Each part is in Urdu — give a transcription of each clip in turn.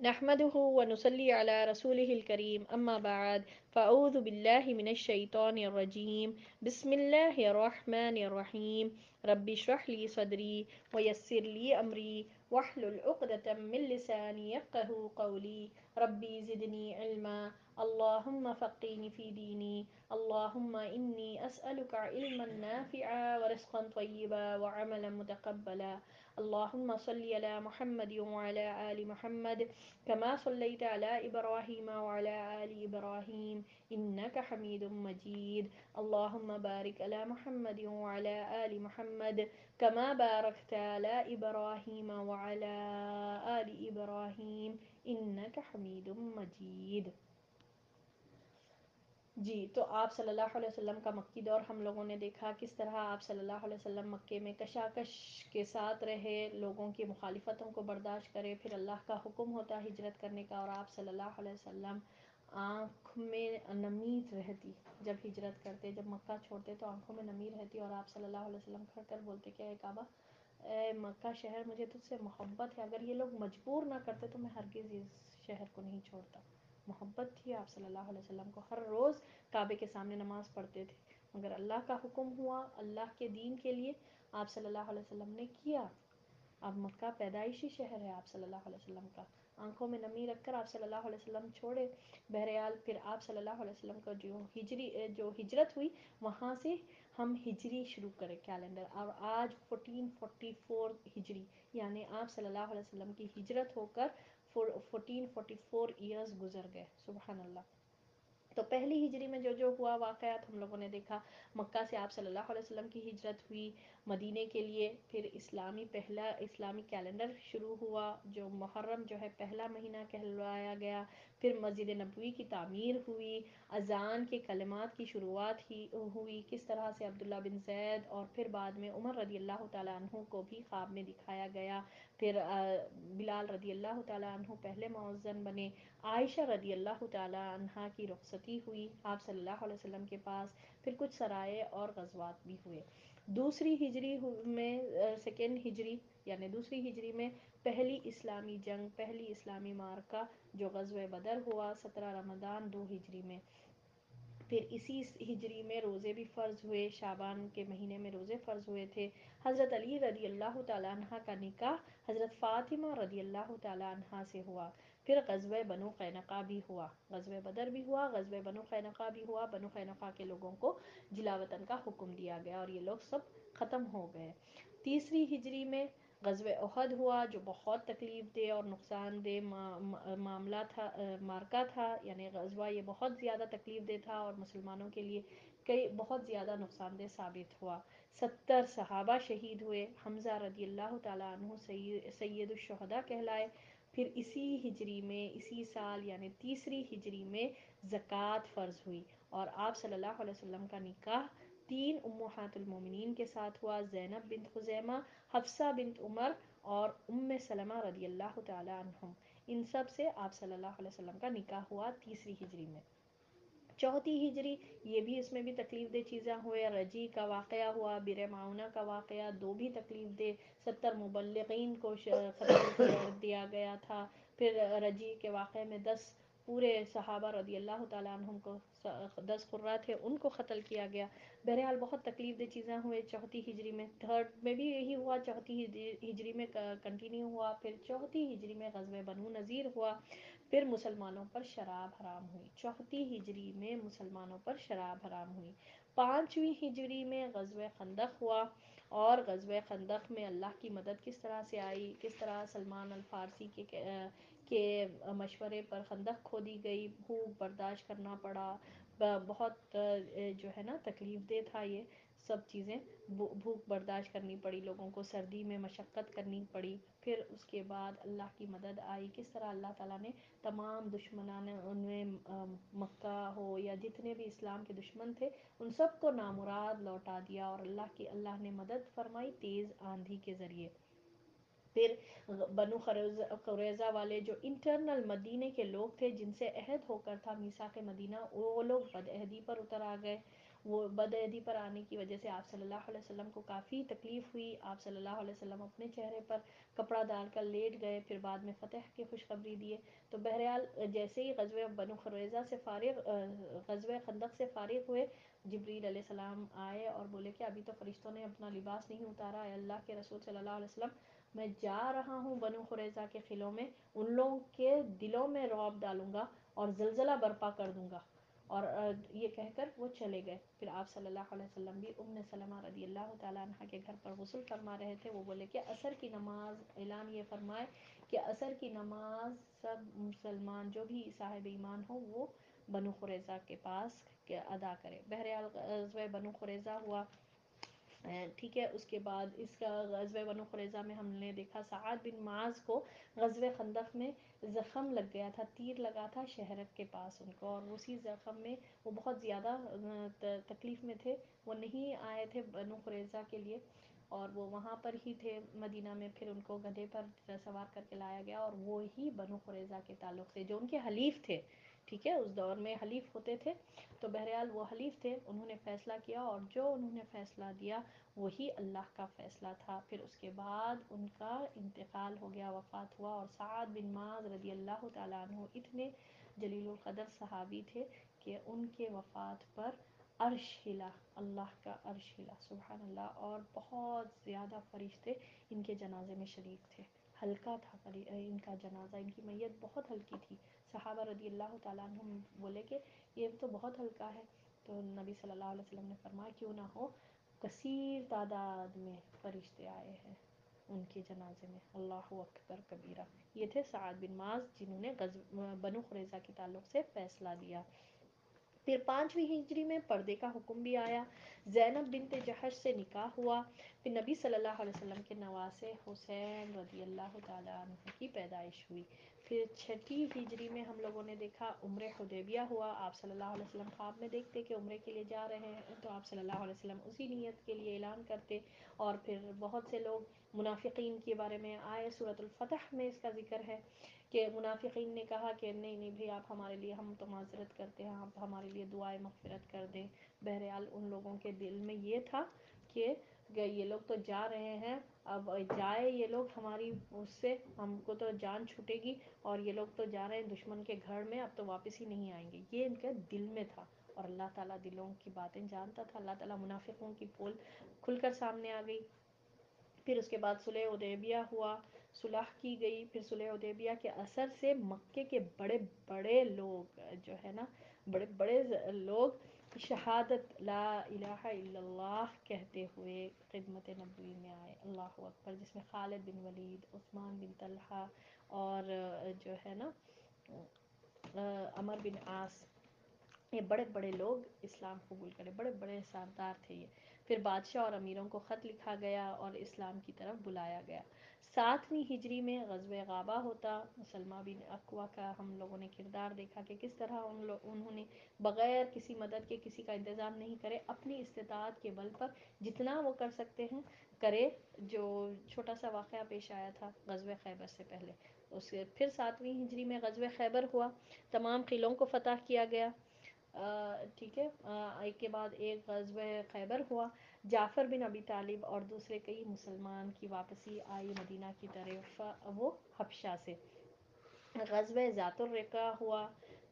نحمده ونصلي على رسوله الكريم أما بعد فأعوذ بالله من الشيطان الرجيم بسم الله الرحمن الرحيم رب اشرح لي صدري ويسر لي أمري واحلل عقدة من لساني يفقه قولي ربي زدني علما اللهم فقهني في ديني اللهم إني أسألك علما نافعا ورزقا طيبا وعملا متقبلا اللهم صل على محمد وعلى آل محمد كما صليت على إبراهيم وعلى آل إبراهيم إنك حميد مجيد اللهم بارك على محمد وعلى آل محمد كما باركت على إبراهيم وعلى آل إبراهيم إنك حميد مجيد. جی تو آپ صلی اللہ علیہ وسلم کا مکی دور ہم لوگوں نے دیکھا کس طرح آپ صلی اللہ علیہ وسلم مکے میں کشاکش کے ساتھ رہے، لوگوں کی مخالفتوں کو برداشت کرے، پھر اللہ کا حکم ہوتا ہجرت کرنے کا اور آپ صلی اللہ علیہ وسلم آنکھ میں نمی رہتی جب ہجرت کرتے، جب مکہ چھوڑتے تو آنکھوں میں نمی رہتی اور آپ صلی اللہ علیہ وسلم کھڑ کر بولتے کہ اے کعبہ، اے مکہ شہر، مجھے تجھ سے محبت ہے، اگر یہ لوگ مجبور نہ کرتے تو میں ہرگز اس شہر کو نہیں چھوڑتا. محبت تھی آپ صلی اللہ علیہ وسلم کو، ہر روز کعبے کے سامنے نماز پڑھتے تھے، مگر اللہ کا حکم ہوا اللہ کے دین کے لیے آپ صلی اللہ علیہ وسلم نے کیا. اب مکہ پیدائشی شہر ہے آپ صلی اللہ علیہ وسلم کا، آنکھوں میں نمی رکھ کر آپ صلی اللہ علیہ وسلم چھوڑے. بہرحال پھر آپ صلی اللہ علیہ وسلم کا جو ہجرت ہوئی وہاں سے ہم ہجری شروع کرے کیلنڈر، اور آج 1444 ہجری، یعنی آپ صلی اللہ علیہ وسلم کی ہجرت ہو کر 1444 ایئرز گزر گئے. سبحان اللہ. تو پہلی ہجری میں جو ہوا واقعات ہم لوگوں نے دیکھا، مکہ سے آپ صلی اللہ علیہ وسلم کی ہجرت ہوئی مدینے کے لیے، پھر پہلا اسلامی کیلنڈر شروع ہوا جو محرم جو ہے پہلا مہینہ کہلوایا گیا، پھر مسجد نبوی کی تعمیر ہوئی، اذان کے کلمات کی شروعات ہوئی، کس طرح سے عبداللہ بن زید اور پھر بعد میں عمر رضی اللہ تعالیٰ عنہ کو بھی خواب میں دکھایا گیا، پھر بلال رضی اللہ تعالیٰ عنہ پہلے مؤذن بنے، عائشہ رضی اللہ تعالیٰ عنہا کی رخصتی ہوئی آپ صلی اللہ علیہ وسلم کے پاس، پھر کچھ سرائے اور غزوات بھی ہوئے. دوسری ہجری میں سیکنڈ ہجری یعنی دوسری ہجری میں پہلی اسلامی جنگ، پہلی اسلامی معرکہ جو غزوہ بدر ہوا 17 رمضان 2 ہجری میں. پھر اسی ہجری میں روزے بھی فرض ہوئے، شعبان کے مہینے میں روزے فرض ہوئے تھے. حضرت علی رضی اللہ تعالیٰ عنہ کا نکاح حضرت فاطمہ رضی اللہ تعالیٰ عنہ سے ہوا. پھر غزوہ بنو قینقاع بھی ہوا، غزوہ بدر بھی ہوا، غزوہ بنو قینقاع بھی ہوا. بنو قینقاع کے لوگوں کو جلا وطن کا حکم دیا گیا اور یہ لوگ سب ختم ہو گئے. تیسری ہجری میں غزوہ احد ہوا جو بہت تکلیف دہ اور نقصان دہ معاملہ تھا، مارکا تھا، یعنی غزوہ یہ بہت زیادہ تکلیف دہ تھا اور مسلمانوں کے لیے بہت زیادہ نقصان دہ ثابت ہوا. 70 صحابہ شہید ہوئے، حمزہ رضی اللہ تعالیٰ عنہ سید الشہداء کہلائے. پھر اسی ہجری میں اسی سال یعنی تیسری ہجری میں زکوٰۃ فرض ہوئی اور آپ صلی اللہ علیہ وسلم کا نکاح 3 امہات المومنین کے ساتھ ہوا، زینب بنت خزیمہ، حفصہ بنت عمر اور سلمہ رضی اللہ تعالی عنہم. ان سب سے آپ صلی اللہ علیہ وسلم کا نکاح ہوا تیسری ہجری میں. چوتھی ہجری یہ بھی اس میں بھی تکلیف دہ چیزیں ہوئے، رجی کا واقعہ ہوا، بر معونہ کا واقعہ، دو بھی تکلیف دہ، 70 مبلغین کو قتل کر دیا گیا تھا. پھر رجی کے واقعے میں 10 پورے صحابہ رضی اللہ تعالیٰ عنہم کو 10 قرہ تھے ان کو قتل کیا گیا. بہرحال بہت تکلیف دہ چیزیں ہوئے چوتھی ہجری میں. تھرڈ میں بھی یہی ہوا، چوتھی ہجری میں کنٹینیو ہوا. پھر چوتھی ہجری میں غزوہ بنو نذیر ہوا. پھر مسلمانوں پر شراب حرام ہوئی، چوتھی ہجری میں مسلمانوں پر شراب حرام ہوئی. پانچویں ہجری میں غزوہ خندق ہوا اور غزوہ خندق میں اللہ کی مدد کس طرح سے آئی، کس طرح سلمان الفارسی کے مشورے پر خندق کھودی گئی، بھوک برداشت کرنا پڑا، بہت جو ہے نا تکلیف دہ تھا یہ سب چیزیں، بھوک برداشت کرنی پڑی لوگوں کو، سردی میں مشقت کرنی پڑی. پھر اس کے بعد اللہ کی مدد آئی، کس طرح اللہ تعالیٰ نے تمام دشمنان ان میں مکہ ہو یا جتنے بھی اسلام کے دشمن تھے ان سب کو نامراد لوٹا دیا اور اللہ نے مدد فرمائی تیز آندھی کے ذریعے. پھر بنو قریظہ والے جو انٹرنل مدینے کے لوگ تھے جن سے عہد ہو کر تھا میثاق مدینہ، وہ لوگ بد عہدی پر اتر آ گئے، وہ بدعہدی پر آنے کی وجہ سے آپ صلی اللہ علیہ وسلم کو کافی تکلیف ہوئی. آپ صلی اللہ علیہ وسلم اپنے چہرے پر کپڑا ڈال کر لیٹ گئے، پھر بعد میں فتح کی خوشخبری دیے. تو بہرحال جیسے ہی غزوہ بنو قریظہ سے غزوہ خندق سے فارغ ہوئے، جبریل علیہ السلام آئے اور بولے کہ ابھی تو فرشتوں نے اپنا لباس نہیں اتارا، اے اللہ کے رسول صلی اللہ علیہ وسلم میں جا رہا ہوں بنو قریظہ کے قلعوں میں، ان لوگوں کے دلوں میں رعب ڈالوں گا اور زلزلہ برپا کر دوں گا. اور یہ کہہ کر وہ چلے گئے. پھر آپ صلی اللہ علیہ وسلم بھی ام سلمہ رضی اللہ تعالیٰ عنہ کے گھر پر غسل فرما رہے تھے. وہ بولے کہ عصر کی نماز، اعلان یہ فرمائے کہ عصر کی نماز سب مسلمان جو بھی صاحب ایمان ہو وہ بنو قریظہ کے پاس ادا کرے. بہرحال غزوہ بنو قریظہ ہوا. ٹھیک ہے، اس کے بعد اس کا غزوہ بنو قریظہ میں ہم نے دیکھا سعد بن معاذ کو غزوہ خندق میں زخم لگ گیا تھا، تیر لگا تھا شہرک کے پاس ان کو، اور اسی زخم میں وہ بہت زیادہ تکلیف میں تھے. وہ نہیں آئے تھے بنو قریظہ کے لیے اور وہ وہاں پر ہی تھے مدینہ میں. پھر ان کو گدھے پر سوار کر کے لایا گیا اور وہی بنو قریظہ کے تعلق سے جو ان کے حلیف تھے. ٹھیک ہے، اس دور میں حلیف ہوتے تھے. تو بہرحال وہ حلیف تھے، انہوں نے فیصلہ کیا اور جو انہوں نے فیصلہ دیا وہی اللہ کا فیصلہ تھا. پھر اس کے بعد ان کا انتقال ہو گیا، وفات ہوا. اور سعد بن معاذ رضی اللہ تعالیٰ عنہ اتنے جلیل القدر صحابی تھے کہ ان کے وفات پر عرش ہلا، اللہ کا عرش ہلا، سبحان اللہ. اور بہت زیادہ فرشتے ان کے جنازے میں شریک تھے. ہلکا تھا ان کا جنازہ، ان کی میت بہت ہلکی تھی. صحابہ رضی اللہ تعالیٰ عنہ بولے کہ یہ تو بہت ہلکا ہے. تو نبی صلی اللہ علیہ وسلم نے فرمایا کیوں نہ ہو کثیر تعداد میں فرشتے آئے ہیں ان کے جنازے میں. اللہ اکبر کبیرہ. یہ تھے سعد بن معاذ جنہوں نے بنو قریظہ کے تعلق سے فیصلہ دیا. پھر 5ویں ہجری میں پردے کا حکم بھی آیا. زینب بنت جحش سے نکاح ہوا. پھر نبی صلی اللہ علیہ وسلم کے نواسے حسین رضی اللہ تعالیٰ عنہ کی پیدائش ہوئی. پھر 6 ہجری میں ہم لوگوں نے دیکھا عمرہ حدیبیہ ہوا. آپ صلی اللہ علیہ وسلم خواب میں دیکھتے کہ عمرے کے لیے جا رہے ہیں تو آپ صلی اللہ علیہ وسلم اسی نیت کے لیے اعلان کرتے. اور پھر بہت سے لوگ منافقین کے بارے میں آئے، سورۃ الفتح میں اس کا ذکر ہے کہ منافقین نے کہا کہ نہیں نہیں بھائی آپ ہمارے لیے، ہم تو معذرت کرتے ہیں، آپ ہمارے لیے دعائے مغفرت کر دیں. بہرحال ان لوگوں کے دل میں یہ تھا کہ یہ لوگ تو جا رہے ہیں، اب جائے یہ لوگ ہماری اس سے ہم کو تو جان چھوٹے گی، اور یہ لوگ تو جا رہے ہیں دشمن کے گھر میں، اب تو واپس ہی نہیں آئیں گے. یہ ان کے دل میں تھا. اور اللہ تعالیٰ دلوں کی باتیں جانتا تھا. اللہ تعالیٰ منافقوں کی پول کھل کر سامنے آ گئی. پھر اس کے بعد صلح حدیبیہ ہوا، صلح کی گئی. پھر صلح حدیبیہ کے اثر سے مکے کے بڑے بڑے لوگ جو ہے نا، بڑے بڑے لوگ شہادت لا الہ الا اللہ کہتے ہوئے خدمت نبوی میں آئے. اللہ اکبر. جس میں خالد بن ولید، عثمان بن طلحہ اور جو ہے نا عمر بن عاص، یہ بڑے بڑے لوگ اسلام قبول کرے، بڑے بڑے سردار تھے یہ. پھر بادشاہ اور امیروں کو خط لکھا گیا اور اسلام کی طرف بلایا گیا. 7ویں ہجری میں غزوہ غابہ ہوتا. سلمہ بن اکوع کا ہم لوگوں نے کردار دیکھا کہ کس طرح انہوں نے بغیر کسی مدد کے، کسی کا انتظام نہیں کرے، اپنی استطاعت کے بل پر جتنا وہ کر سکتے ہیں کرے. جو چھوٹا سا واقعہ پیش آیا تھا غزوہ خیبر سے پہلے. اس کے پھر 7ویں ہجری میں غزوہ خیبر ہوا، تمام قلعوں کو فتح کیا گیا. ٹھیک ہے، ایک کے بعد ایک غزوہ خیبر ہوا. جعفر بن ابی طالب اور دوسرے کئی مسلمان کی واپسی آئی مدینہ کی طرف، وہ حبشہ سے. غزوہ ذات الرقاع ہوا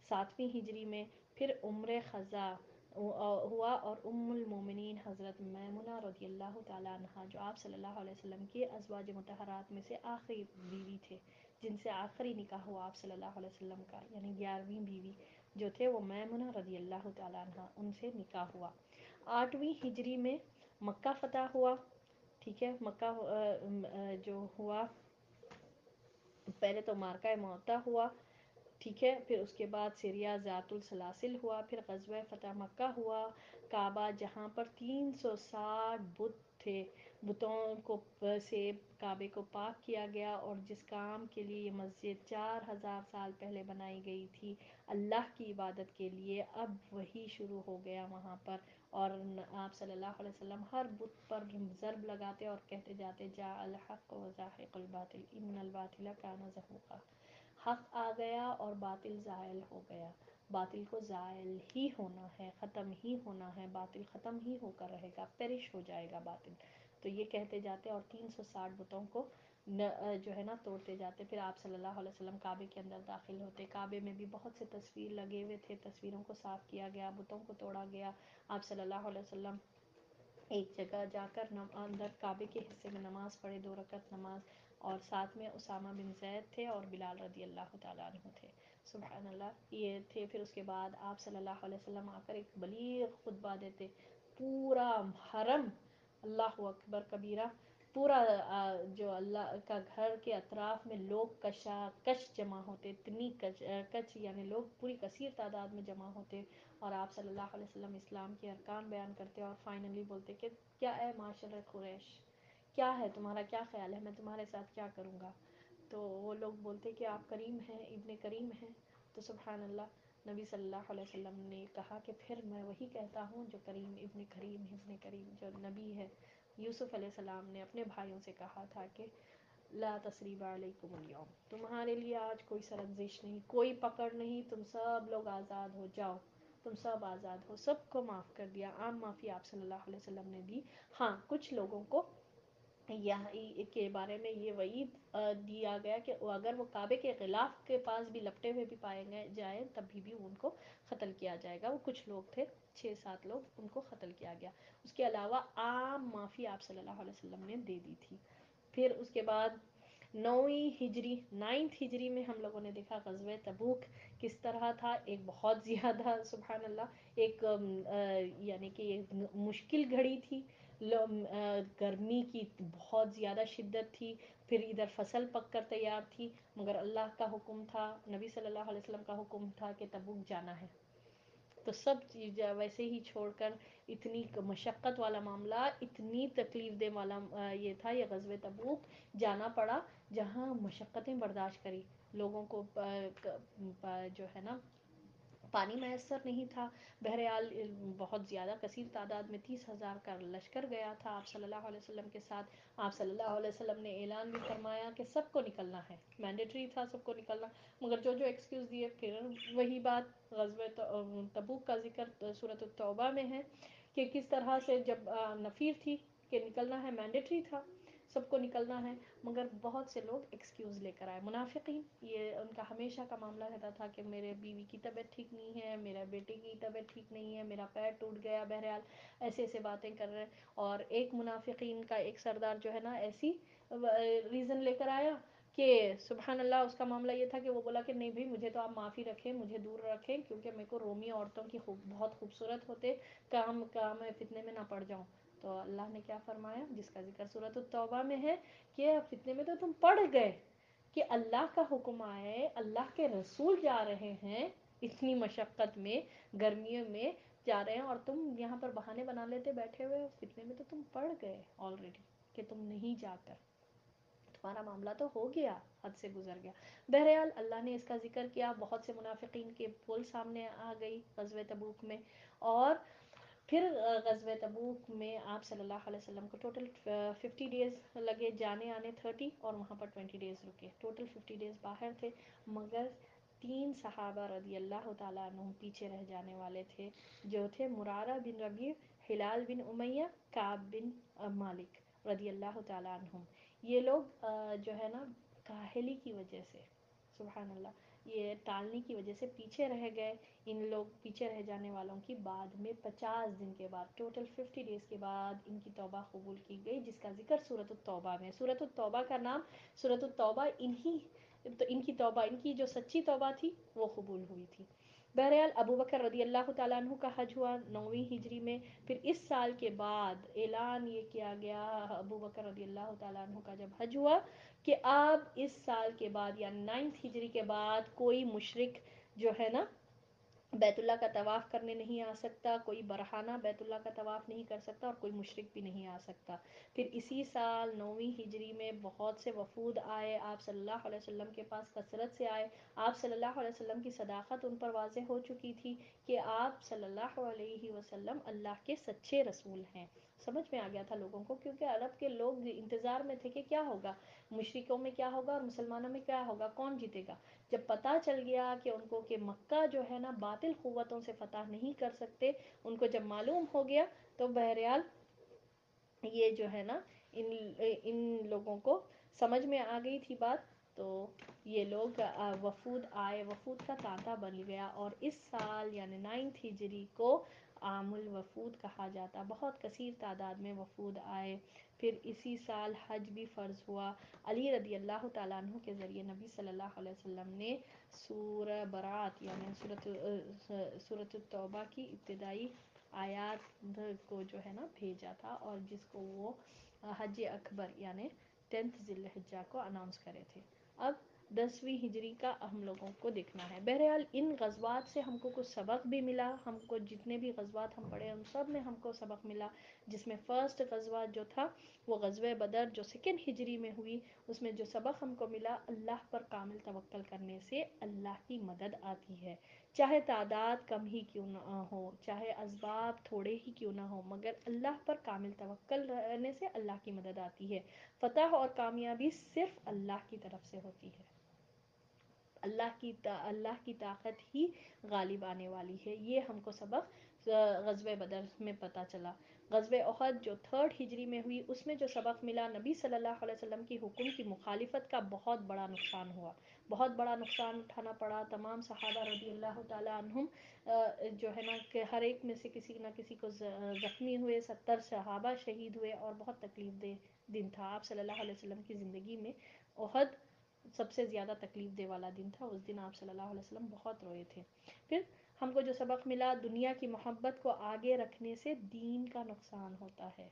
7ویں ہجری میں. پھر عمرہ خزا ہوا اور ام المومنین حضرت میمونہ رضی اللہ تعالیٰ عنہ جو آپ صلی اللہ علیہ وسلم کے ازواج مطہرات میں سے آخری بیوی تھے، جن سے آخری نکاح ہوا آپ صلی اللہ علیہ وسلم کا، یعنی 11ویں بیوی جو تھے وہ میمونہ رضی اللہ تعالیٰ عنہ، ان سے نکاح ہوا. 8ویں ہجری میں مکہ فتح ہوا. ٹھیک ہے، مکہ جو ہوا پہلے تو مارکہ موطا ہوا. ٹھیک ہے، پھر اس کے بعد سریا ذات السلاسل ہوا. پھر غزوہ فتح مکہ ہوا. کعبہ جہاں پر 360 بت تھے، بتوں کو سے کعبے کو پاک کیا گیا، اور جس کام کے لیے یہ مسجد 4000 سال پہلے بنائی گئی تھی اللہ کی عبادت کے لیے، اب وہی شروع ہو گیا وہاں پر. اور آپ صلی اللہ علیہ وسلم ہر بت پر ضرب لگاتے اور کہتے جاتے جاء الحق وزاحق الباطل ان الباطل کان زہوقا. حق آ گیا اور باطل زائل ہو گیا. باطل کو زائل ہی ہونا ہے، ختم ہی ہونا ہے، باطل ختم ہی ہو کر رہے گا، پیرش ہو جائے گا باطل. تو یہ کہتے جاتے اور 360 بتوں کو جو ہے نا توڑتے جاتے. پھر آپ صلی اللہ علیہ وسلم کعبے کے اندر داخل ہوتے. کعبے میں بھی بہت سے تصویر لگے ہوئے تھے، تصویروں کو صاف کیا گیا، بتوں کو توڑا گیا. آپ صلی اللہ علیہ وسلم ایک جگہ جا کر اندر کعبے کے حصے میں نماز پڑھے، 2 رکعت نماز، اور ساتھ میں اسامہ بن زید تھے اور بلال رضی اللہ تعالیٰ عنہ تھے. سبحان اللہ یہ تھے. پھر اس کے بعد آپ صلی اللہ علیہ وسلم آ کر ایک بلیغ خطبہ دیتے. پورا حرم، اللہ اکبر کبیرہ، پورا جو اللہ کا گھر کے اطراف میں لوگ کش جمع ہوتے، اتنی کچ یعنی لوگ پوری کثیر تعداد میں جمع ہوتے، اور آپ صلی اللہ علیہ وسلم اسلام کے ارکان بیان کرتے اور فائنلی بولتے کہ کیا اے معاشر قریش، کیا ہے تمہارا، کیا خیال ہے، میں تمہارے ساتھ کیا کروں گا. تو وہ لوگ بولتے کہ آپ کریم ہیں، ابن کریم ہیں. تو سبحان اللہ، نبی صلی اللہ علیہ وسلم نے کہا کہ پھر میں وہی کہتا ہوں جو کریم ابن کریم ابن کریم جو نبی ہے. یوسف علیہ السلام نے اپنے بھائیوں سے کہا تھا کہ لا تثریب علیکم اليوم، تمہارے لیے آج کوئی سرزش نہیں، کوئی پکڑ نہیں، تم سب لوگ آزاد ہو جاؤ، تم سب آزاد ہو. سب کو معاف کر دیا، عام معافی آپ صلی اللہ علیہ وسلم نے دی. ہاں کچھ لوگوں کو یہاں کے بارے میں یہ وعید دیا گیا کہ اگر وہ کعبے کے غلاف کے پاس بھی لپٹے ہوئے بھی پائے جائیں تبھی بھی ان کو قتل کیا جائے گا. وہ کچھ لوگ تھے، 6-7 لوگ، ان کو قتل کیا گیا. اس کے علاوہ عام معافی آپ صلی اللہ علیہ وسلم نے دے دی تھی. پھر اس کے بعد 9 ہجری میں ہم لوگوں نے دیکھا غزوہ تبوک کس طرح تھا. ایک بہت زیادہ سبحان اللہ ایک یعنی کہ ایک مشکل گھڑی تھی. گرمی کی بہت زیادہ شدت تھی. پھر ادھر فصل پک کر تیار تھی، مگر اللہ کا حکم تھا، نبی صلی اللہ علیہ وسلم کا حکم تھا کہ تبوک جانا ہے. تو سب چیز ویسے ہی چھوڑ کر، اتنی مشقت والا معاملہ، اتنی تکلیف دہ والا یہ تھا، یہ غزوہ تبوک جانا پڑا جہاں مشقتیں برداشت کری. لوگوں کو جو ہے نا پانی میسر نہیں تھا. بہرحال بہت زیادہ کثیر تعداد میں 30,000 کا لشکر گیا تھا آپ صلی اللہ علیہ وسلم کے ساتھ. آپ صلی اللہ علیہ وسلم نے اعلان بھی فرمایا کہ سب کو نکلنا ہے، مینڈیٹری تھا سب کو نکلنا. مگر جو ایکسکیوز دیے، پھر وہی بات، غزوہ تبوک کا ذکر سورۃ التوبہ میں ہے کہ کس طرح سے جب نفیر تھی کہ نکلنا ہے، مینڈیٹری تھا، سب کو نکلنا ہے، مگر بہت سے لوگ ایکسکیوز لے کر آئے. منافقین، یہ ان کا ہمیشہ کا معاملہ رہتا تھا کہ میرے بیوی کی طبیعت ٹھیک نہیں ہے، میرے بیٹے کی طبیعت ٹھیک نہیں ہے، میرا پیر ٹوٹ گیا. بہرحال ایسے ایسے باتیں کر رہے ہیں. اور ایک منافقین کا ایک سردار جو ہے نا ایسی ریزن لے کر آیا کہ سبحان اللہ، اس کا معاملہ یہ تھا کہ وہ بولا کہ نہیں بھائی، مجھے تو آپ معافی رکھیں، مجھے دور رکھیں، کیونکہ میرے کو رومی عورتوں کی بہت خوبصورت ہوتے، کام میں فتنے میں نہ پڑ جاؤں. تو اللہ نے کیا فرمایا، جس کا ذکر سورۃ التوبہ میں ہے کہ فتنے میں تو تم پڑ گئے، کہ اللہ کا حکم آئے، اللہ کے رسول جا رہے ہیں اتنی مشقت میں، گرمیوں میں جا رہے ہیں، اور تم یہاں پر بہانے بنا لیتے بیٹھے ہوئے، فتنے میں تو تم پڑ گئے آلریڈی کہ تم نہیں جا کر، تمہارا معاملہ تو ہو گیا، حد سے گزر گیا. بہرحال اللہ نے اس کا ذکر کیا. بہت سے منافقین کے پول سامنے آ گئی غزوہ تبوک میں. اور پھر غزوہ تبوک میں آپ صلی اللہ علیہ وسلم کو ٹوٹل 50 ڈیز لگے جانے آنے، 30، اور وہاں پر 20 ڈیز رکے. ٹوٹل 50 ڈیز باہر تھے. مگر 3 صحابہ رضی اللہ تعالیٰ عنہ پیچھے رہ جانے والے تھے، جو تھے مرارہ بن ربیع، ہلال بن امیہ، کعب بن مالک رضی اللہ تعالیٰ عنہ. یہ لوگ جو ہے نا کاہلی کی وجہ سے، سبحان اللہ، یہ ٹالنے کی وجہ سے پیچھے رہ گئے. ان لوگ پیچھے رہ جانے والوں کی بعد میں 50 دن کے بعد، ٹوٹل 50 ڈیز کے بعد ان کی توبہ قبول کی گئی، جس کا ذکر سورۃ التوبہ میں. سورۃ التوبہ کا نام سورۃ التوبہ ان کی توبہ، ان کی جو سچی توبہ تھی وہ قبول ہوئی تھی. بہرحال ابو بکر رضی اللہ تعالیٰ عنہ کا حج ہوا 9ویں ہجری میں. پھر اس سال کے بعد اعلان یہ کیا گیا ابو بکر رضی اللہ تعالیٰ عنہ کا جب حج ہوا کہ اب اس سال کے بعد یعنی 9 ہجری کے بعد کوئی مشرک جو ہے نا بیت اللہ کا طواف کرنے نہیں آ سکتا، کوئی برہانہ بیت اللہ کا طواف نہیں کر سکتا، اور کوئی مشرک بھی نہیں آ سکتا. پھر اسی سال 9ویں ہجری میں بہت سے وفود آئے آپ صلی اللہ علیہ وسلم کے پاس، کثرت سے آئے. آپ صلی اللہ علیہ وسلم کی صداقت ان پر واضح ہو چکی تھی کہ آپ صلی اللہ علیہ وسلم اللہ کے سچے رسول ہیں. سمجھ میں آ گیا تھا لوگوں کو، کیونکہ عرب کے لوگ انتظار میں تھے کہ کیا ہوگا، مشرکوں میں کیا ہوگا اور مسلمانوں میں کیا ہوگا، کون جیتے گا۔ جب پتہ چل گیا کہ ان کو کہ مکہ جو ہے نا باطل قوتوں سے فتح نہیں کر سکتے، ان کو جب معلوم ہو گیا تو بہرحال یہ جو ہے نا ان لوگوں کو سمجھ میں آ گئی تھی بات، تو یہ لوگ وفود آئے، وفود کا تانتا بن گیا، اور اس سال یعنی 9 ہجری کو عام الوفود کہا جاتا، بہت کثیر تعداد میں وفود آئے۔ پھر اسی سال حج بھی فرض ہوا، علی رضی اللہ تعالیٰ عنہ کے ذریعے نبی صلی اللہ علیہ وسلم نے سورہ برات یعنی سورۃ التوبہ کی ابتدائی آیات کو جو ہے نا بھیجا تھا، اور جس کو وہ حج اکبر یعنی 10 ذی الحجہ کو اناؤنس کرے تھے۔ اب 10ویں ہجری کا ہم لوگوں کو دیکھنا ہے۔ بہرحال ان غزوات سے ہم کو کچھ سبق بھی ملا، ہم کو جتنے بھی غزوات ہم پڑھے ان سب میں ہم کو سبق ملا، جس میں فرسٹ غزوہ جو تھا وہ غزوہ بدر جو 2 ہجری میں ہوئی، اس میں جو سبق ہم کو ملا، اللہ پر کامل توکل کرنے سے اللہ کی مدد آتی ہے، چاہے تعداد کم ہی کیوں نہ ہو، چاہے اسباب تھوڑے ہی کیوں نہ ہو، مگر اللہ پر کامل توکل رہنے سے اللہ کی مدد آتی ہے۔ فتح اور کامیابی صرف اللہ کی طرف سے ہوتی ہے، اللہ کی طاقت ہی غالب آنے والی ہے۔ یہ ہم کو سبق غزوہ بدر میں پتہ چلا۔ غزوہ احد جو 3 ہجری میں ہوئی، اس میں جو سبق ملا، نبی صلی اللہ علیہ وسلم کی حکم کی مخالفت کا بہت بڑا نقصان ہوا، بہت بڑا نقصان اٹھانا پڑا، تمام صحابہ رضی اللہ تعالیٰ عنہم جو ہے نا کہ ہر ایک میں سے کسی نہ کسی کو زخمی ہوئے، 70 صحابہ شہید ہوئے، اور بہت تکلیف دہ دن تھا آپ صلی اللہ علیہ وسلم کی زندگی میں۔ احد سب سے زیادہ تکلیف دہ والا دن تھا، اس دن آپ صلی اللہ علیہ وسلم بہت روئے تھے۔ پھر ہم کو جو سبق ملا، دنیا کی محبت کو آگے رکھنے سے دین کا نقصان ہوتا ہے۔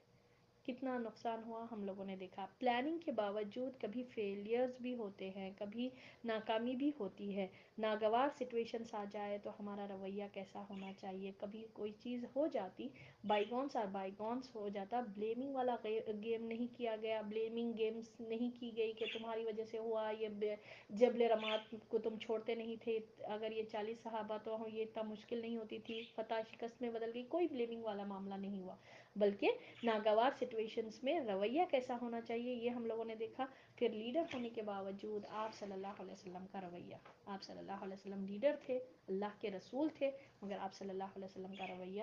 کتنا نقصان ہوا ہم لوگوں نے دیکھا، پلاننگ کے باوجود کبھی فیلیئرز بھی ہوتے ہیں، کبھی ناکامی بھی ہوتی ہے، ناگوار سچویشنز آ جائے تو ہمارا رویہ کیسا ہونا چاہیے، کبھی کوئی چیز ہو جاتی، بائی گونس اور بائی گونس ہو جاتا، بلیمنگ والا گیم نہیں کیا گیا، بلیمنگ گیمز نہیں کی گئی کہ تمہاری وجہ سے ہوا، یہ جبل رمات کو تم چھوڑتے نہیں تھے، اگر یہ 40 صحابہ تو یہ اتنا مشکل نہیں ہوتی تھی، فتح شکست میں بدل گئی، کوئی بلیمنگ والا معاملہ نہیں ہوا، بلکہ ناگوار سچویشنز میں رویہ کیسا ہونا چاہیے یہ ہم لوگوں نے دیکھا۔ پھر لیڈر ہونے کے باوجود آپ صلی اللہ علیہ وسلم کا رویہ، آپ صلی اللہ علیہ وسلم لیڈر تھے، اللہ کے رسول تھے، مگر آپ صلی اللہ علیہ وسلم کا رویہ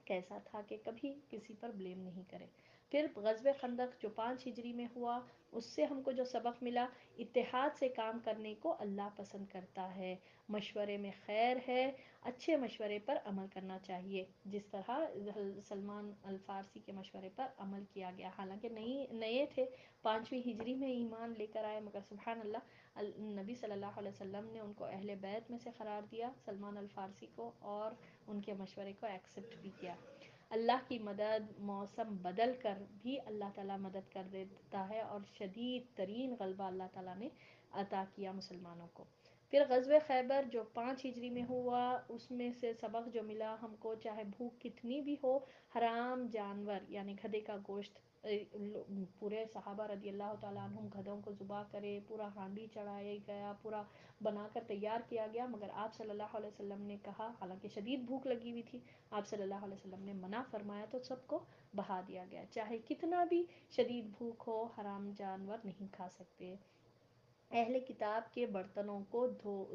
کیسا تھا کہ کبھی کسی پر بلیم نہیں کرے۔ پھر غزوہ خندق جو 5 ہجری میں ہوا، اس سے ہم کو جو سبق ملا، اتحاد سے کام کرنے کو اللہ پسند کرتا ہے، مشورے میں خیر ہے، اچھے مشورے پر عمل کرنا چاہیے، جس طرح سلمان الفارسی کے مشورے پر عمل کیا گیا، حالانکہ نئے تھے، 5ویں ہجری میں ایمان لے کر آئے، مگر سبحان اللہ نبی صلی اللہ علیہ وسلم نے ان کو اہل بیت میں سے قرار دیا، سلمان الفارسی کو، اور ان کے مشورے کو ایکسپٹ بھی کیا۔ اللہ کی مدد، موسم بدل کر بھی اللہ تعالیٰ مدد کر دیتا ہے، اور شدید ترین غلبہ اللہ تعالیٰ نے عطا کیا مسلمانوں کو۔ پھر غزوہ خیبر جو 5 ہجری میں ہوا، اس میں سے سبق جو ملا ہم کو، چاہے بھوک کتنی بھی ہو، حرام جانور یعنی گدھے کا گوشت، پورے صحابہ رضی اللہ تعالیٰ عنہم گدھوں کو ذبح کرے، پورا ہانڈی چڑھایا گیا، پورا بنا کر تیار کیا گیا، مگر آپ صلی اللہ علیہ وسلم نے کہا، حالانکہ شدید بھوک لگی ہوئی تھی، آپ صلی اللہ علیہ وسلم نے منع فرمایا تو سب کو بہا دیا گیا، چاہے کتنا بھی شدید بھوک ہو، حرام جانور نہیں کھا سکتے۔ اہل کتاب کے برتنوں کو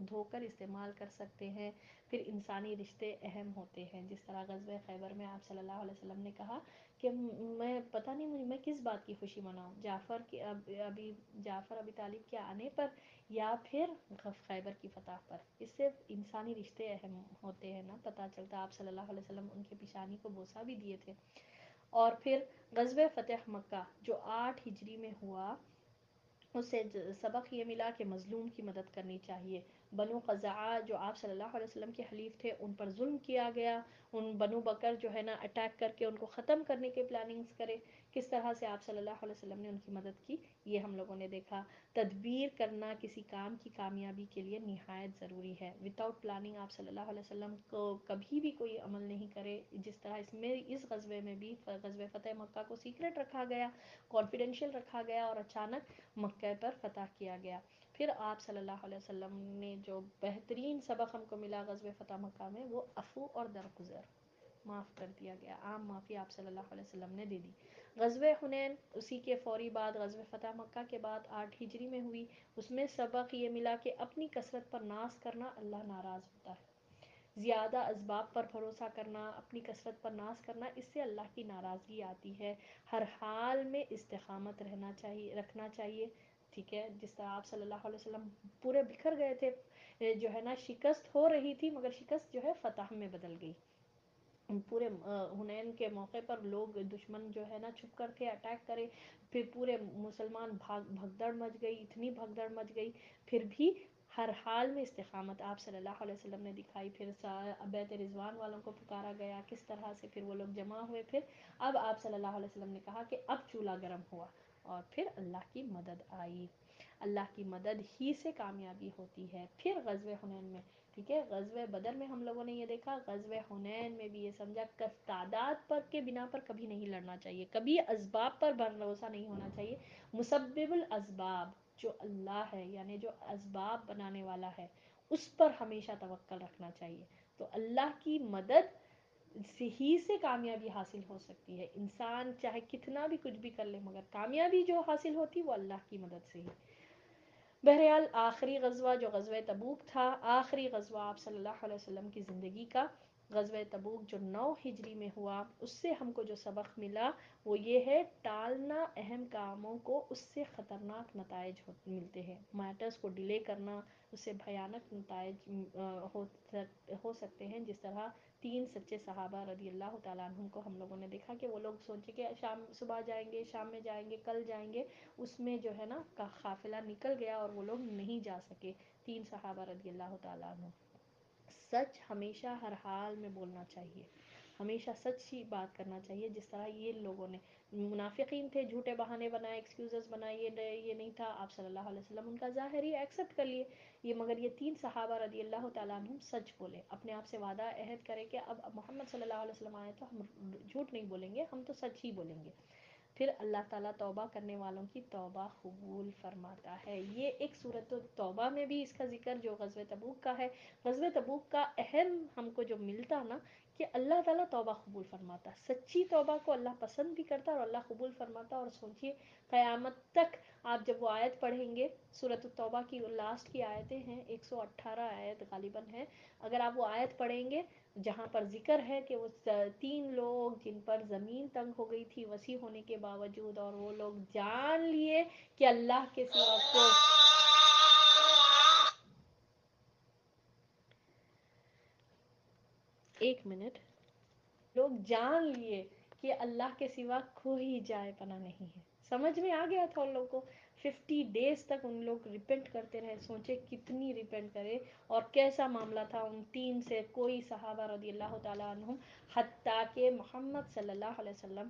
دھو کر استعمال کر سکتے ہیں۔ پھر انسانی رشتے اہم ہوتے ہیں، جس طرح غزوہ خیبر میں آپ صلی اللہ علیہ وسلم نے کہا کہ میں پتہ نہیں میں کس بات کی خوشی مناؤں، جعفر ابی طالب کے آنے پر یا پھر خیبر کی فتح پر، اس سے انسانی رشتے اہم ہوتے ہیں نا، پتہ چلتا، آپ صلی اللہ علیہ وسلم ان کے پیشانی کو بوسہ بھی دیے تھے۔ اور پھر غزوہ فتح مکہ جو 8 ہجری میں ہوا، اس سے سبق یہ ملا کہ مظلوم کی مدد کرنی چاہیے۔ بنو قزعہ جو آپ صلی اللہ علیہ وسلم کے حلیف تھے، ان پر ظلم کیا گیا، ان بنو بکر جو ہے نا اٹیک کر کے ان کو ختم کرنے کے پلاننگز کرے، کس طرح سے آپ صلی اللہ علیہ وسلم نے ان کی مدد کی، یہ ہم لوگوں نے دیکھا۔ تدبیر کرنا کسی کام کی کامیابی کے لیے نہایت ضروری ہے، وداؤٹ پلاننگ آپ صلی اللہ علیہ وسلم کو کبھی بھی کوئی عمل نہیں کرے، جس طرح اس غزوے میں بھی غزوہ فتح مکہ کو سیکرٹ رکھا گیا، کانفیڈینشیل رکھا گیا، اور اچانک مکہ پر فتح کیا گیا۔ پھر آپ صلی اللہ علیہ وسلم نے جو بہترین سبق ہم کو ملا غزوہ فتح مکہ میں، وہ عفو اور درگزر، معاف کر دیا گیا، عام معافی آپ صلی اللہ علیہ وسلم نے دے دی۔ غزوہ حنین اسی کے فوری بعد غزوہ فتح مکہ کے بعد 8 ہجری میں ہوئی۔ اس میں سبق یہ ملا کہ اپنی کثرت پر ناز کرنا اللہ ناراض ہوتا ہے، زیادہ اسباب پر بھروسہ کرنا، اپنی کثرت پر ناز کرنا، اس سے اللہ کی ناراضگی آتی ہے۔ ہر حال میں استقامت رکھنا چاہیے، ٹھیک ہے، جس طرح آپ صلی اللہ علیہ وسلم پورے بکھر گئے تھے، جو ہے نا شکست ہو رہی تھی، مگر شکست جو ہے فتح میں بدل گئی۔ پورے حنین کے موقع پر لوگ دشمن جو ہے نا چھپ کر کے اٹیک کرے، پھر پورے مسلمان بھگدڑ مچ گئی، اتنی بھگدڑ مچ گئی، پھر بھی ہر حال میں استقامت آپ صلی اللہ علیہ وسلم نے دکھائی۔ پھر بیت رضوان والوں کو پکارا گیا، کس طرح سے پھر وہ لوگ جمع ہوئے، پھر اب آپ صلی اللہ علیہ وسلم نے کہا کہ اب چولہا گرم ہوا، اور پھر اللہ کی مدد آئی۔ اللہ کی مدد ہی سے کامیابی ہوتی ہے۔ پھر غزوہ حنین میں، ٹھیک ہے، غزوہ بدر میں ہم لوگوں نے یہ دیکھا، غزوہ حنین میں بھی یہ سمجھا کہ تعداد پر کے بنا پر کبھی نہیں لڑنا چاہیے، کبھی اسباب پر بھروسہ نہیں ہونا چاہیے۔ مسبب الاسباب جو اللہ ہے، یعنی جو اسباب بنانے والا ہے، اس پر ہمیشہ توکل رکھنا چاہیے۔ تو اللہ کی مدد ہی سے کامیابی حاصل ہو سکتی ہے۔ انسان چاہے کتنا بھی کچھ بھی کر لے، مگر کامیابی جو حاصل ہوتی وہ اللہ کی مدد سے ہی۔ بہرحال آخری غزوہ جو غزوہ تبوک تھا، آخری غزوہ آپ صلی اللہ علیہ وسلم کی زندگی کا، غزوہ تبوک جو 9 ہجری میں ہوا، اس سے ہم کو جو سبق ملا وہ یہ ہے، ٹالنا اہم کاموں کو، اس سے خطرناک نتائج ملتے ہیں۔ میٹرز کو ڈیلے کرنا، اس سے بھیانک نتائج ہو سکتے ہیں، جس طرح 3 سچے صحابہ رضی اللہ تعالیٰ عنہم کو ہم لوگوں نے دیکھا کہ وہ لوگ سوچے کہ صبح جائیں گے، شام میں جائیں گے، کل جائیں گے، اس میں جو ہے نا قافلہ نکل گیا اور وہ لوگ نہیں جا سکے، 3 صحابہ رضی اللہ تعالیٰ عنہ۔ سچ ہمیشہ ہر حال میں بولنا چاہیے، ہمیشہ سچ ہی بات کرنا چاہیے، جس طرح یہ لوگوں نے، منافقین تھے، جھوٹے بہانے بنائے، ایکسکیوزز بنائے، یہ نہیں تھا، آپ صلی اللہ علیہ وسلم ان کا ظاہری ایکسیپٹ کر لیے یہ، مگر یہ 3 صحابہ رضی اللہ تعالیٰ عنہم سچ بولے، اپنے آپ سے وعدہ عہد کرے کہ اب محمد صلی اللہ علیہ وسلم آئے تو ہم جھوٹ نہیں بولیں گے، ہم تو سچ ہی بولیں گے۔ پھر اللہ تعالیٰ توبہ کرنے والوں کی توبہ قبول فرماتا ہے۔ یہ ایک سورۃ توبہ میں بھی اس کا ذکر جو غزوہ تبوک کا ہے۔ غزوہ تبوک کا اہم ہم کو جو ملتا نا کہ اللہ تعالیٰ توبہ قبول فرماتا، سچی توبہ کو اللہ پسند بھی کرتا اور اللہ قبول فرماتا۔ اور سوچئے قیامت تک آپ جب وہ آیت پڑھیں گے، سورۃ التوبہ کی لاسٹ کی آیتیں ہیں، 118 آیت غالباً ہے، اگر آپ وہ آیت پڑھیں گے جہاں پر ذکر ہے کہ وہ 3 لوگ جن پر زمین تنگ ہو گئی تھی وسیع ہونے کے باوجود، اور وہ لوگ جان لیے کہ اللہ کے سوا کو، ایک منٹ، لوگ جان لیے کہ اللہ کے سوا کوئی جائے پناہ نہیں ہے۔ سمجھ میں آ گیا تھا ان لوگوں کو، 50 ڈیز تک ان لوگ ریپینٹ کرتے رہے، سوچے کتنی ریپینٹ کرے، اور کیسا معاملہ تھا ان 3 سے، کوئی صحابہ رضی اللہ تعالیٰ عنہم حتیٰ کہ محمد صلی اللہ علیہ وسلم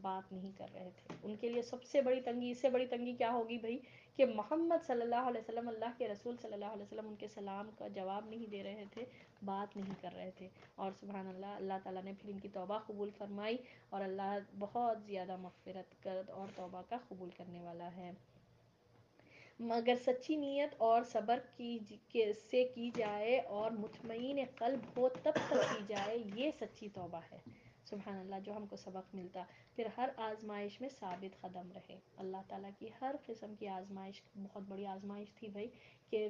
بات نہیں کر رہے تھے۔ ان کے لیے سب سے بڑی تنگی، اس سے بڑی تنگی کیا ہوگی بھائی، کہ محمد صلی اللہ علیہ وسلم، اللہ کے رسول صلی اللہ علیہ وسلم ان کے سلام کا جواب نہیں دے رہے تھے، بات نہیں کر رہے تھے۔ اور سبحان اللہ، اللہ تعالیٰ نے پھر ان کی توبہ قبول فرمائی، اور اللہ بہت زیادہ مغفرت کر اور توبہ کا قبول کرنے والا ہے۔ مگر سچی نیت اور صبر سے کی جائے اور مطمئن قلب ہو تب تک کی جائے، یہ سچی توبہ ہے۔ سبحان اللہ، جو ہم کو سبق ملتا۔ پھر ہر آزمائش میں ثابت قدم رہے۔ اللہ تعالیٰ کی ہر قسم کی آزمائش بہت بڑی آزمائش تھی بھائی، کہ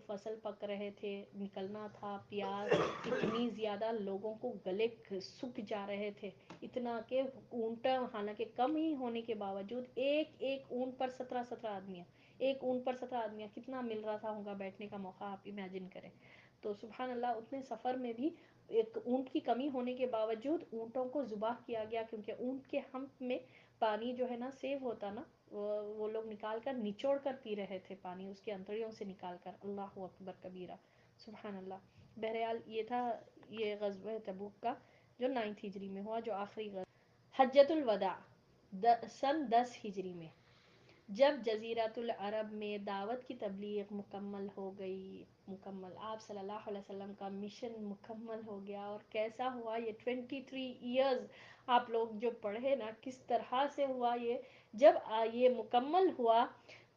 فصل پک رہے تھے، نکلنا تھا، پیاس اتنی زیادہ، لوگوں کو گلے سوکھ جا رہے تھے، اتنا کہ اونٹ حالانکہ کم ہی ہونے کے باوجود ایک ایک اونٹ پر 17 آدمیاں، ایک اونٹ پر 17 آدمیاں، کتنا مل رہا تھا ہوگا بیٹھنے کا موقع، آپ امیجن کریں۔ تو سبحان اللہ، اتنے سفر میں بھی ایک اونٹ کی کمی ہونے کے باوجود اونٹوں کو ذبح کیا گیا، کیونکہ اونٹ کے ہمپ میں پانی جو ہے نا سیو ہوتا نا، وہ لوگ نکال کر نچوڑ کر پی رہے تھے پانی، اس کے انتڑیوں سے نکال کر، اللہ اکبر کبیرہ، سبحان اللہ۔ بہرحال یہ تھا یہ غزوہ تبوک کا جو 9 ہجری میں ہوا، جو آخری غزوہ۔ حجۃ الوداع سن 10 ہجری میں، جب جزیرۃ العرب میں دعوت کی تبلیغ مکمل ہو گئی، آپ صلی اللہ علیہ وسلم کا مشن مکمل ہو گیا، اور کیسا ہوا یہ 23 ایئرز، آپ لوگ جو پڑھے نا کس طرح سے ہوا یہ، جب یہ مکمل ہوا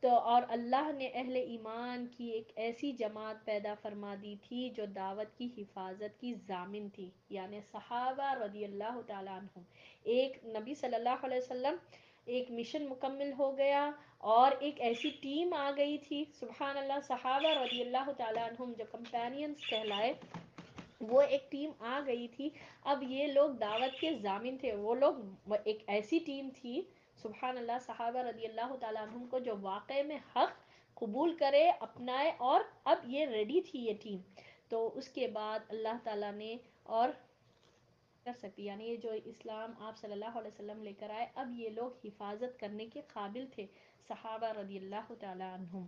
تو اور اللہ نے اہل ایمان کی ایک ایسی جماعت پیدا فرما دی تھی جو دعوت کی حفاظت کی ضامن تھی، یعنی صحابہ رضی اللہ تعالیٰ عنہم. ایک نبی صلی اللہ علیہ وسلم ایک مشن مکمل ہو گیا اور ایک ایسی ٹیم آ گئی تھی، سبحان اللہ. صحابہ رضی اللہ تعالیٰ عنہم جو کمپینینز کہلائے، وہ ایک ٹیم آ گئی تھی. اب یہ لوگ دعوت کے ضامن تھے، وہ لوگ ایک ایسی ٹیم تھی، سبحان اللہ. صحابہ رضی اللہ تعالیٰ عنہم کو جو واقع میں حق قبول کرے، اپنائے، اور اب یہ ریڈی تھی یہ ٹیم. تو اس کے بعد اللہ تعالیٰ نے اور کر سکتی، یعنی یہ جو اسلام آپ صلی اللہ علیہ وسلم لے کر آئے، اب یہ لوگ حفاظت کرنے کے قابل تھے، صحابہ رضی اللہ تعالیٰ عنہم،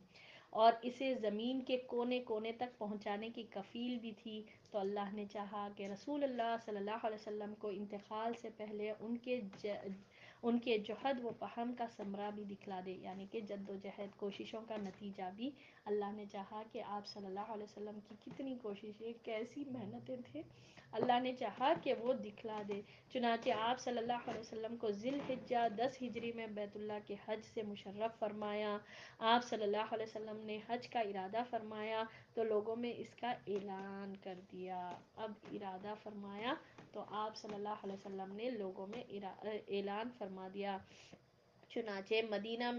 اور اسے زمین کے کونے کونے تک پہنچانے کی کفیل بھی تھی. تو اللہ نے چاہا کہ رسول اللہ صلی اللہ علیہ وسلم کو انتقال سے پہلے ان کے جہد و پہم کا ثمرہ بھی دکھلا دے، یعنی کہ جد و جہد کوششوں کا نتیجہ بھی اللہ نے چاہا کہ آپ صلی اللہ علیہ وسلم کی کتنی کوششیں، کیسی محنتیں تھے، اللہ نے چاہا کہ وہ دکھلا دے. چنانچہ آپ صلی اللہ علیہ وسلم کو ذی الحجہ 10 ہجری میں بیت اللہ کے حج سے مشرف فرمایا. آپ صلی اللہ علیہ وسلم نے حج کا ارادہ فرمایا تو لوگوں میں اس کا اعلان کر دیا. اب ارادہ فرمایا تو آپ صلی اللہ علیہ وسلم نے لوگوں میں اعلان فرما دیا. چنانچہ مدینہ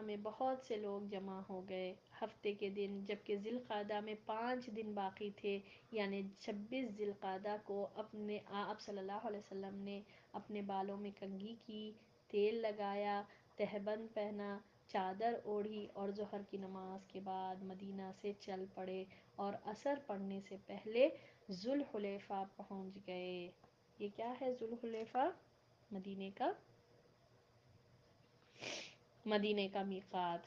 میں بہت سے لوگ جمع ہو گئے ہفتے کے دن، جبکہ ذی القعدہ میں 5 دن باقی تھے، یعنی 26 ذی القعدہ کو اپنے آپ صلی اللہ علیہ وسلم نے اپنے بالوں میں کنگھی کی، تیل لگایا، تہبند پہنا، چادر اوڑھی، اور ظہر کی نماز کے بعد مدینہ سے چل پڑے اور عصر پڑنے سے پہلے ذوالحلیفہ پہنچ گئے. یہ کیا ہے ذوالحلیفہ؟ مدینے کا میقات.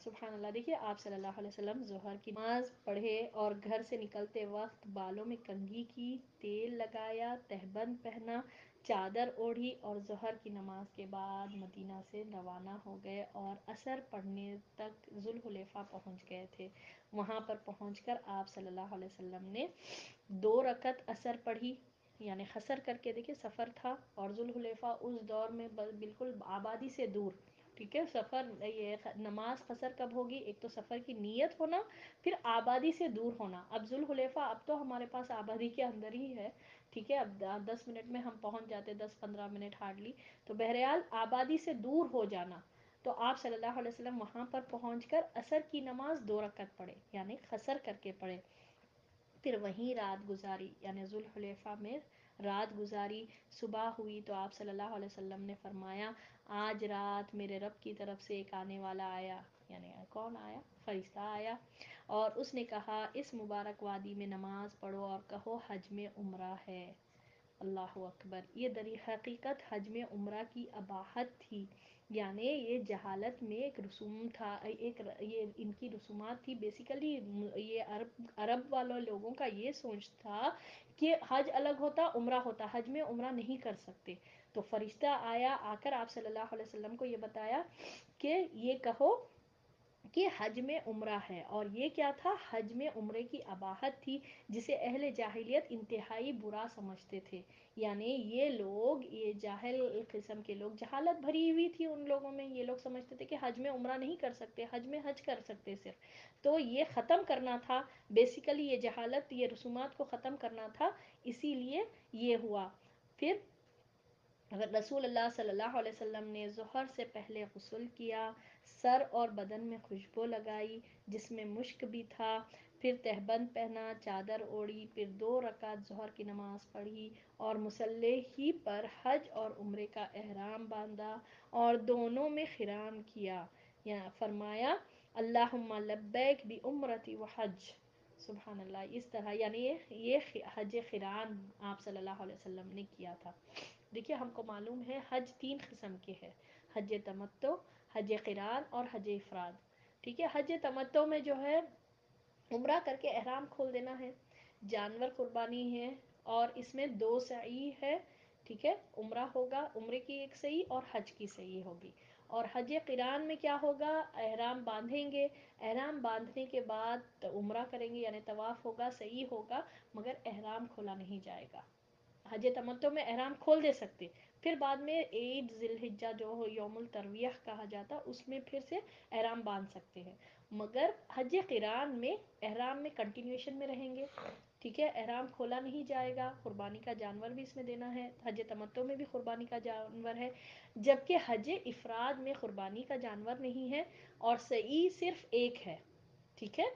سبحان اللہ. دیکھیے آپ صلی اللہ علیہ وسلم ظہر کی نماز پڑھے اور گھر سے نکلتے وقت بالوں میں کنگھی کی، تیل لگایا، تہبند پہنا، چادر اوڑھی، اور ظہر کی نماز کے بعد مدینہ سے روانہ ہو گئے اور عصر پڑھنے تک ذوالحلیفہ پہنچ گئے تھے. وہاں پر پہنچ کر آپ صلی اللہ علیہ وسلم نے 2 رکعت عصر پڑھی، یعنی خسر کر کے. دیکھیں سفر تھا اور ذوالحلیفہ اس دور میں بالکل آبادی سے دور، ٹھیک ہے. سفر، یہ نماز قصر کب ہوگی؟ ایک تو سفر کی نیت ہونا، پھر آبادی سے دور ہونا. اب ذوالحلیفہ اب تو ہمارے پاس آبادی کے اندر ہی ہے، ٹھیک ہے. اب 10 منٹ میں ہم پہنچ جاتے، 10-15 منٹ ہارڈلی. تو بہرحال آبادی سے دور ہو جانا. تو آپ صلی اللہ علیہ وسلم وہاں پر پہنچ کر عصر کی نماز 2 رکعت پڑھے، یعنی خسر کر کے پڑھے. پھر وہیں رات گزاری، یعنی ذوالحلیفہ میں رات گزاری. صبح ہوئی تو آپ صلی اللہ علیہ وسلم نے فرمایا آج رات میرے رب کی طرف سے ایک آنے والا آیا. یعنی کون آیا؟ فرشتہ آیا، اور اس نے کہا اس مبارک وادی میں نماز پڑھو اور کہو حج میں عمرہ ہے. اللہ اکبر. یہ در حقیقت حج میں عمرہ کی اباحت تھی، یعنی یہ جہالت میں ایک رسوم تھا، یہ ان کی رسومات تھی بیسیکلی. یہ عرب والوں لوگوں کا یہ سوچ تھا کہ حج الگ ہوتا، عمرہ ہوتا، حج میں عمرہ نہیں کر سکتے. تو فرشتہ آیا، آ کر آپ صلی اللہ علیہ وسلم کو یہ بتایا کہ یہ کہو کہ حج میں عمرہ ہے. اور یہ کیا تھا؟ حج میں عمرے کی اباحت تھی، جسے اہل جاہلیت انتہائی برا سمجھتے تھے. یعنی یہ لوگ، یہ جاہل قسم کے لوگ، جہالت بھری ہوئی تھی ان لوگوں میں. یہ لوگ سمجھتے تھے کہ حج میں عمرہ نہیں کر سکتے، حج میں حج کر سکتے صرف. تو یہ ختم کرنا تھا بیسیکلی، یہ جہالت، یہ رسومات کو ختم کرنا تھا، اسی لیے یہ ہوا. پھر رسول اللہ صلی اللہ علیہ وسلم نے ظہر سے پہلے غسل کیا، سر اور بدن میں خوشبو لگائی جس میں مشک بھی تھا، پھر تہبند پہنا، چادر اوڑھی، پھر 2 رکعت ظہر کی نماز پڑھی اور مصلی ہی پر حج اور عمرے کا احرام باندھا اور دونوں میں قران کیا. یا فرمایا اللہم لبیک بعمرتی وحج. سبحان اللہ. اس طرح یعنی یہ حج قران آپ صلی اللہ علیہ وسلم نے کیا تھا. دیکھیے ہم کو معلوم ہے حج 3 قسم کے ہیں، حج تمتع، حج قران اور حج افراد. ٹھیک ہے. حج تمتع میں جو ہے عمرہ کر کے احرام کھول دینا ہے، جانور قربانی ہے، اور اس میں 2 سعی ہے. ٹھیک ہے. عمرہ ہوگا، عمرے کی ایک سعی اور حج کی سعی ہوگی. اور حج قران میں کیا ہوگا؟ احرام باندھیں گے، احرام باندھنے کے بعد عمرہ کریں گے، یعنی طواف ہوگا، سعی ہوگا، مگر احرام کھولا نہیں جائے گا. حج تمتع میں احرام کھول دے سکتے پھر بعد میں 8 ذی الحجہ جو یوم الترویہ کہا جاتا اس میں پھر سے احرام باندھ سکتے ہیں، مگر حج قران میں احرام میں کنٹینیوشن میں رہیں گے، ٹھیک ہے، احرام کھولا نہیں جائے گا، قربانی کا جانور بھی اس میں دینا ہے، حج تمتع میں بھی قربانی کا جانور ہے، جبکہ حج افراد میں قربانی کا جانور نہیں ہے، اور سعی صرف ایک ہے، ٹھیک ہے،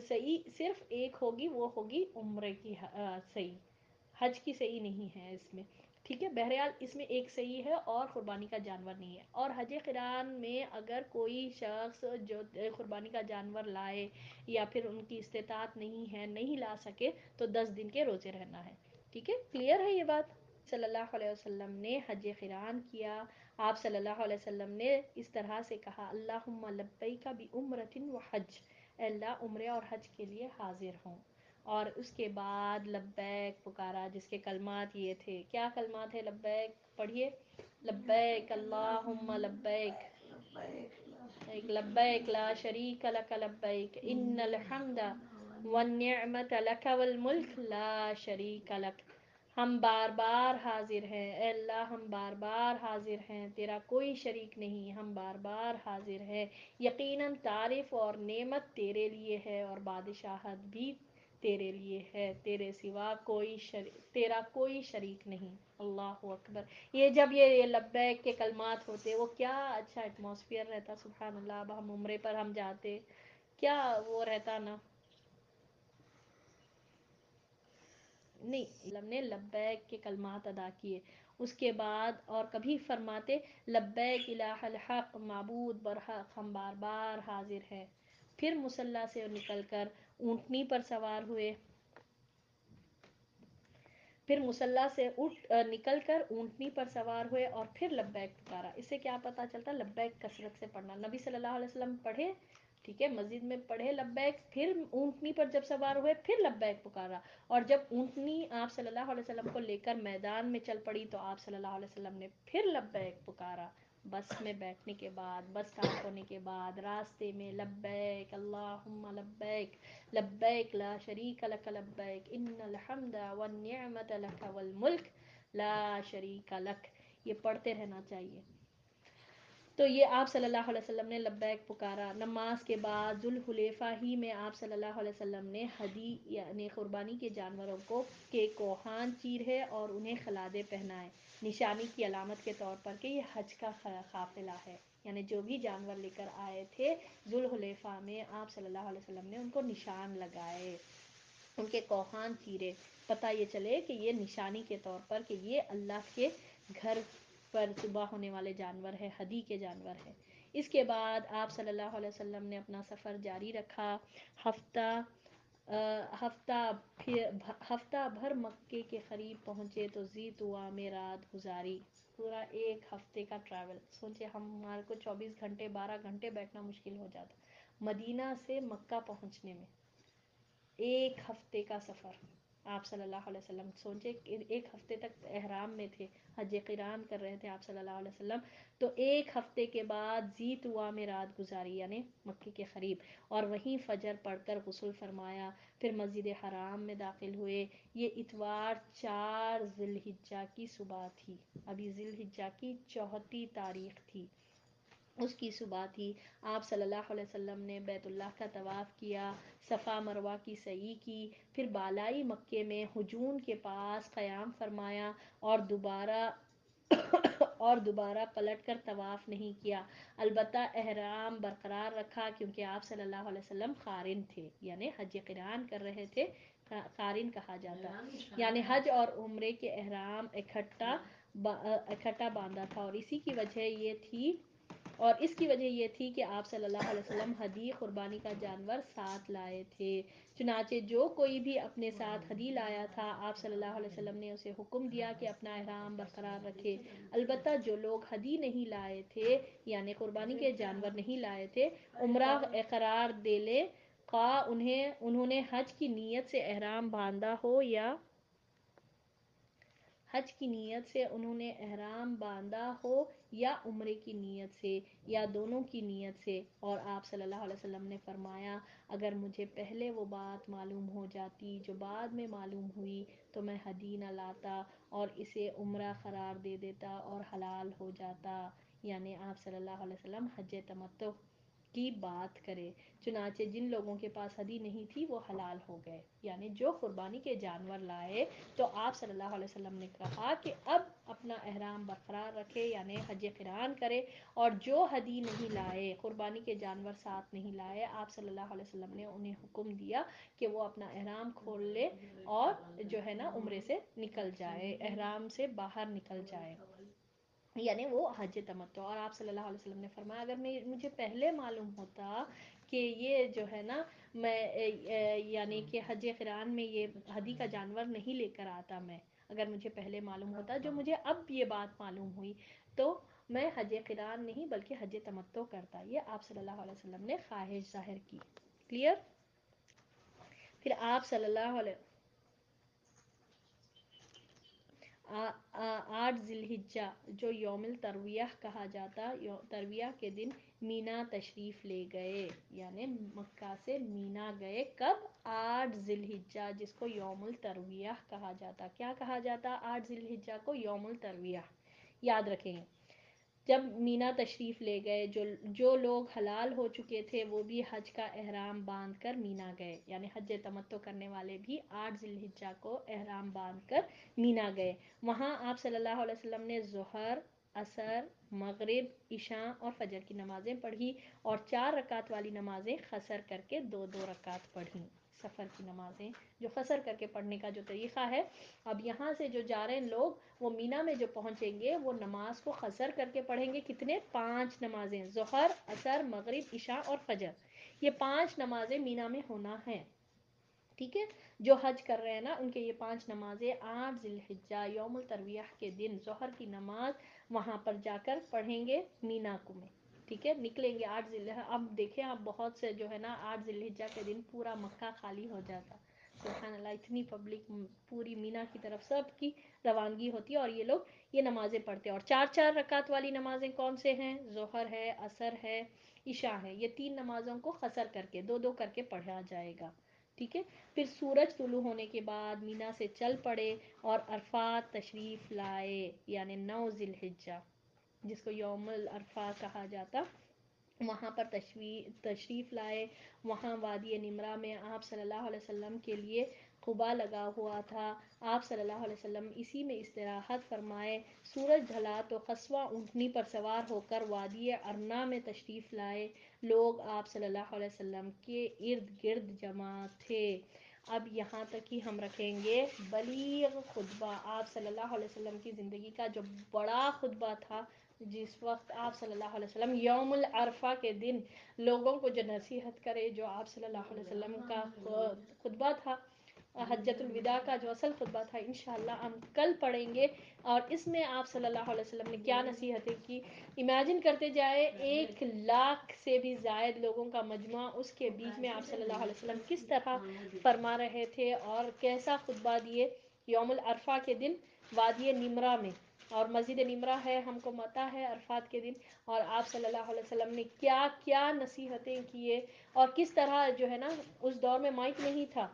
سعی صرف ایک ہوگی، وہ ہوگی عمرے کی سعی، حج کی سعی نہیں ہے اس میں، ٹھیک ہے، بہرحال اس میں ایک سعی ہے اور قربانی کا جانور نہیں ہے۔ اور حج قران میں اگر کوئی شخص جو قربانی کا جانور لائے یا پھر ان کی استطاعت نہیں ہے، نہیں لا سکے، تو 10 دن کے روزے رہنا ہے، ٹھیک ہے، کلیئر ہے یہ بات؟ صلی اللہ علیہ وسلم نے حج قران کیا، آپ صلی اللہ علیہ وسلم نے اس طرح سے کہا اللہم لبیک بعمرۃ وحج، اے اللہ عمرے اور حج کے لیے حاضر ہوں، اور اس کے بعد لبیک پکارا، جس کے کلمات یہ تھے، کیا کلمات ہے لبیک؟ پڑھیے، لبیک اللہم لبیک، لبیک لا شریک لک لبیک ان الحمد والنعمت لک والملک لا شریک لک، ہم بار بار حاضر ہیں، اے اللہ ہم بار بار حاضر ہیں، تیرا کوئی شریک نہیں، ہم بار بار حاضر ہیں، یقیناً تعریف اور نعمت تیرے لیے ہے اور بادشاہت بھی تیرے لیے ہے، تیرے سوا تیرا کوئی شریک نہیں، اللہ اکبر۔ یہ جب یہ لبیک کے کلمات ہوتے وہ کیا اچھا ایٹماسفیئر رہتا، سبحان اللہ، اب ہم عمرے پر ہم جاتے کیا وہ رہتا نا، نہیں، ہم نے لبیک کے کلمات ادا کیے، اس کے بعد اور کبھی فرماتے لبیک الہ الحق معبود برحق، ہم بار بار حاضر ہیں، پھر مصلی سے نکل کر اونٹنی پر سوار ہوئے، پھر مصلی سے نکل کر اونٹنی پر سوار ہوئے اور پھر لبیک پکارا۔ اس سے کیا پتہ چلتا؟ لبیک کثرت سے پڑھنا، نبی صلی اللہ علیہ وسلم پڑھے، ٹھیک ہے، مسجد میں پڑھے لبیک، پھر اونٹنی پر جب سوار ہوئے پھر لبیک پکارا، اور جب اونٹنی آپ صلی اللہ علیہ وسلم کو لے کر میدان میں چل پڑی تو آپ صلی اللہ علیہ وسلم نے پھر لبیک پکارا، بس میں بیٹھنے کے بعد، بس اسٹارٹ ہونے کے بعد، راستے میں لبیک اللہم لبیک لبیک لا شریک لک لبیک ان الحمد والنعمت لک والملک لا شریک لک، یہ پڑھتے رہنا چاہیے۔ تو یہ آپ صلی اللہ علیہ وسلم نے لبیک پکارا۔ نماز کے بعد ذوالحلیفہ ہی میں آپ صلی اللہ علیہ وسلم نے ہدی یعنی قربانی کے جانوروں کے کوہان چیرے اور انہیں خلادے پہنائے، نشانی کی علامت کے طور پر کہ یہ حج کا قافلہ ہے، یعنی جو بھی جانور لے کر آئے تھے ذوالحلیفہ میں آپ صلی اللہ علیہ وسلم نے ان کو نشان لگائے، ان کے کوہان چیرے، پتہ یہ چلے کہ یہ نشانی کے طور پر کہ یہ اللہ کے گھر پر ذبح ہونے والے جانور ہے، ہدی کے جانور ہے۔ اس کے بعد آپ صلی اللہ علیہ وسلم نے اپنا سفر جاری رکھا، ہفتہ ہفتہ بھر مکے کے قریب پہنچے تو ذی طوا میں رات گزاری، پورا ایک ہفتے کا ٹریول، سوچے ہمارے کو 24 گھنٹے 12 گھنٹے بیٹھنا مشکل ہو جاتا مدینہ سے مکہ پہنچنے میں، ایک ہفتے کا سفر، آپ صلی اللہ علیہ وسلم سوچے ایک ہفتے تک احرام میں تھے، حج قران کر رہے تھے آپ صلی اللہ علیہ وسلم، تو ایک ہفتے کے بعد ذی طوا میں رات گزاری یعنی مکے کے قریب، اور وہیں فجر پڑھ کر غسل فرمایا، پھر مسجد حرام میں داخل ہوئے، یہ اتوار 4 ذی الحجہ کی صبح تھی، ابھی ذی الحجہ کی 34 تاریخ تھی، اس کی صبح تھی، آپ صلی اللہ علیہ وسلم نے بیت اللہ کا طواف کیا، صفا مروہ کی سعی کی، پھر بالائی مکے میں حجون کے پاس قیام فرمایا اور دوبارہ پلٹ کر طواف نہیں کیا، البتہ احرام برقرار رکھا کیونکہ آپ صلی اللہ علیہ وسلم قارن تھے، یعنی حج قران کر رہے تھے، قارن کہا جاتا ہے، یعنی حج اور عمرے کے احرام اکٹھا باندھا تھا، اور اس کی وجہ یہ تھی کہ آپ صلی اللہ علیہ وسلم ہدی قربانی کا جانور ساتھ لائے تھے، چنانچہ جو کوئی بھی اپنے ساتھ ہدی لایا تھا آپ صلی اللہ علیہ وسلم نے اسے حکم دیا کہ اپنا احرام برقرار رکھے، البتہ جو لوگ ہدی نہیں لائے تھے یعنی قربانی کے جانور نہیں لائے تھے، عمرہ قرار دے لے، خواہ انہوں نے حج کی نیت سے احرام باندھا ہو یا حج کی نیت سے انہوں نے احرام باندھا ہو یا عمرے کی نیت سے یا دونوں کی نیت سے۔ اور آپ صلی اللہ علیہ وسلم نے فرمایا اگر مجھے پہلے وہ بات معلوم ہو جاتی جو بعد میں معلوم ہوئی تو میں ہدی نہ لاتا اور اسے عمرہ قرار دے دیتا اور حلال ہو جاتا۔ یعنی آپ صلی اللہ علیہ وسلم حج تمتع کی بات کرے، چنانچہ جن لوگوں کے پاس ہدی نہیں تھی وہ حلال ہو گئے، یعنی جو قربانی کے جانور لائے تو آپ صلی اللہ علیہ وسلم نے کہا کہ اب اپنا احرام برقرار رکھے، یعنی حج قران کرے، اور جو ہدی نہیں لائے، قربانی کے جانور ساتھ نہیں لائے، آپ صلی اللہ علیہ وسلم نے انہیں حکم دیا کہ وہ اپنا احرام کھول لے اور جو ہے نا عمرے سے نکل جائے، احرام سے باہر نکل جائے، یعنی وہ حج تمتع۔ اور آپ صلی اللہ علیہ وسلم نے فرمایا اگر مجھے پہلے معلوم ہوتا کہ یہ جو ہے نا میں یعنی کہ حج قران میں یہ ہدی کا جانور نہیں لے کر آتا، میں اگر مجھے پہلے معلوم ہوتا جو مجھے اب یہ بات معلوم ہوئی تو میں حج قران نہیں بلکہ حج تمتع کرتا۔ یہ آپ صلی اللہ علیہ وسلم نے خواہش ظاہر کی۔ کلیئر؟ پھر آپ صلی اللہ علیہ 8 ذی الحجہ جو یوم الترویہ کہا جاتا، ترویہ کے دن مینا تشریف لے گئے، یعنی مکہ سے مینا گئے کب؟ 8 ذی الحجہ، جس کو یوم الترویہ کہا جاتا۔ کیا کہا جاتا 8 ذی الحجہ کو؟ یوم الترویہ۔ یاد رکھیں گے جب مینا تشریف لے گئے، جو لوگ حلال ہو چکے تھے وہ بھی حج کا احرام باندھ کر مینا گئے، یعنی حج تمتع کرنے والے بھی 8 ذی الحجہ کو احرام باندھ کر مینا گئے۔ وہاں آپ صلی اللہ علیہ وسلم نے ظہر، عصر، مغرب، عشاء اور فجر کی نمازیں پڑھی اور 4 رکعت والی نمازیں قصر کر کے 2 رکعت پڑھی۔ سفر کی نمازیں جو قصر کر کے پڑھنے کا جو طریقہ ہے، اب یہاں سے جو جا رہے ہیں لوگ وہ مینا میں جو پہنچیں گے وہ نماز کو قصر کر کے پڑھیں گے۔ کتنے؟ 5 نمازیں، ظہر، عصر، مغرب، عشاء اور فجر، یہ 5 نمازیں مینا میں ہونا ہے۔ ٹھیک ہے، جو حج کر رہے ہیں نا ان کے یہ 5 نمازیں 8 ذی الحجہ یوم الترویہ کے دن ظہر کی نماز وہاں پر جا کر پڑھیں گے مینا میں۔ ٹھیک ہے، نکلیں گے 8 ذی الحجہ۔ اب دیکھیں آپ بہت سے جو ہے نا 8 ذی الحجہ کے دن پورا مکہ خالی ہو جاتا، سبحان اللہ، اتنی پبلک پوری مینا کی طرف سب کی روانگی ہوتی ہے اور یہ لوگ یہ نمازیں پڑھتے ہیں۔ اور 4 رکعت والی نمازیں کون سے ہیں؟ ظہر ہے، عصر ہے، عشاء ہے، یہ 3 نمازوں کو قصر کر کے 2 کر کے پڑھا جائے گا۔ ٹھیک ہے، پھر سورج طلوع ہونے کے بعد مینا سے چل پڑے اور عرفات تشریف لائے، یعنی 9 ذی الحجہ جس کو یوم العرفہ کہا جاتا، وہاں پر تشریف لائے۔ وہاں وادی نمرہ میں آپ صلی اللہ علیہ وسلم کے لیے قبا لگا ہوا تھا، آپ صلی اللہ علیہ وسلم اسی میں استراحت فرمائے۔ سورج ڈھلا تو قصوہ اونٹنی پر سوار ہو کر وادی ارنا میں تشریف لائے، لوگ آپ صلی اللہ علیہ وسلم کے ارد گرد جمع تھے۔ اب یہاں تک ہی ہم رکھیں گے بلیغ خطبہ، آپ صلی اللہ علیہ وسلم کی زندگی کا جو بڑا خطبہ تھا، جس وقت آپ صلی اللہ علیہ وسلم یوم العرفہ کے دن لوگوں کو جو نصیحت کرے، جو آپ صلی اللہ علیہ وسلم کا خطبہ تھا، حجۃ الوداع کا جو اصل خطبہ تھا، انشاءاللہ ہم کل پڑھیں گے۔ اور اس میں آپ صلی اللہ علیہ وسلم نے کیا نصیحتیں کی، امیجن کرتے جائے 1,00,000 سے بھی زائد لوگوں کا مجمع، اس کے بیچ میں آپ صلی اللہ علیہ وسلم کس طرح فرما رہے تھے اور کیسا خطبہ دیے یوم العرفہ کے دن وادی نمرہ میں۔ اور مسجد نمرہ ہے، ہم کو پتہ ہے عرفات کے دن، اور آپ صلی اللہ علیہ وسلم نے کیا کیا نصیحتیں کیے، اور کس طرح جو ہے نا اس دور میں مائک نہیں تھا،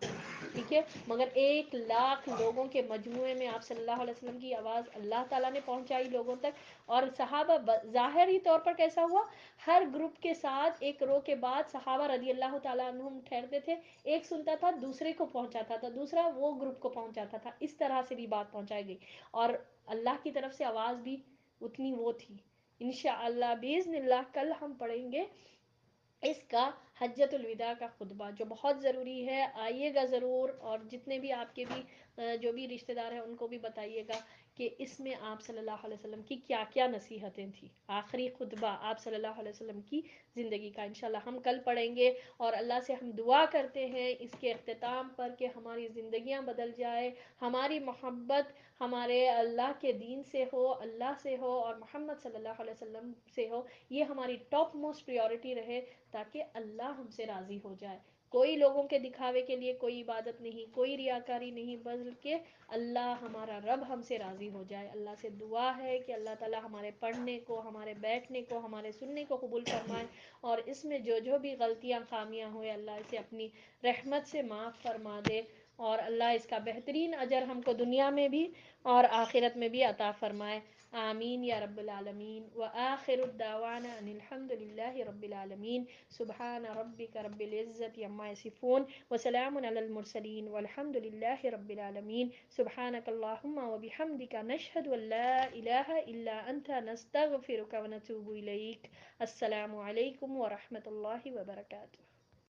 ٹھیک ہے، مگر 1,00,000 لوگوں کے مجموعے میں آپ صلی اللہ علیہ وسلم کی آواز اللہ تعالیٰ نے پہنچائی لوگوں تک۔ اور صحابہ ظاہری طور پر کیسا ہوا، ہر گروپ کے ساتھ ایک رو کے بعد صحابہ رضی اللہ تعالیٰ عنہم ٹھہرتے تھے، ایک سنتا تھا دوسرے کو پہنچاتا تھا، دوسرا وہ گروپ کو پہنچاتا تھا، اس طرح سے بھی بات پہنچائی گئی، اور اللہ کی طرف سے آواز بھی اتنی وہ تھی۔ انشاءاللہ باذن اللہ کل ہم پڑھیں گے اس کا حجۃ الوداع کا خطبہ، جو بہت ضروری ہے، آئیے گا ضرور، اور جتنے بھی آپ کے بھی جو بھی رشتہ دار ہیں ان کو بھی بتائیے گا کہ اس میں آپ صلی اللہ علیہ وسلم کی کیا کیا نصیحتیں تھیں، آخری خطبہ آپ صلی اللہ علیہ وسلم کی زندگی کا انشاءاللہ ہم کل پڑھیں گے۔ اور اللہ سے ہم دعا کرتے ہیں اس کے اختتام پر کہ ہماری زندگیاں بدل جائے، ہماری محبت ہمارے اللہ کے دین سے ہو، اللہ سے ہو اور محمد صلی اللہ علیہ وسلم سے ہو، یہ ہماری ٹاپ موسٹ پریورٹی رہے، تاکہ اللہ ہم سے راضی ہو جائے۔ کوئی لوگوں کے دکھاوے کے لیے کوئی عبادت نہیں، کوئی ریاکاری نہیں، بلکہ اللہ ہمارا رب ہم سے راضی ہو جائے۔ اللہ سے دعا ہے کہ اللہ تعالی ہمارے پڑھنے کو، ہمارے بیٹھنے کو، ہمارے سننے کو قبول فرمائے، اور اس میں جو جو بھی غلطیاں خامیاں ہوئے اللہ اسے اپنی رحمت سے معاف فرما دے، اور اللہ اس کا بہترین اجر ہم کو دنیا میں بھی اور آخرت میں بھی عطا فرمائے۔ آمین یا رب العالمین۔ وآخر الدعوانا ان الحمد للہ رب العالمین۔ سبحان ربک رب العزت عما یصفون وسلام علی المرسلین والحمد للہ رب العالمین۔ سبحانک اللہم وبحمدک نشہد ان لا الہ الا انت نستغفرک ونتوب الیک۔ السلام علیکم ورحمۃ اللہ وبرکاتہ۔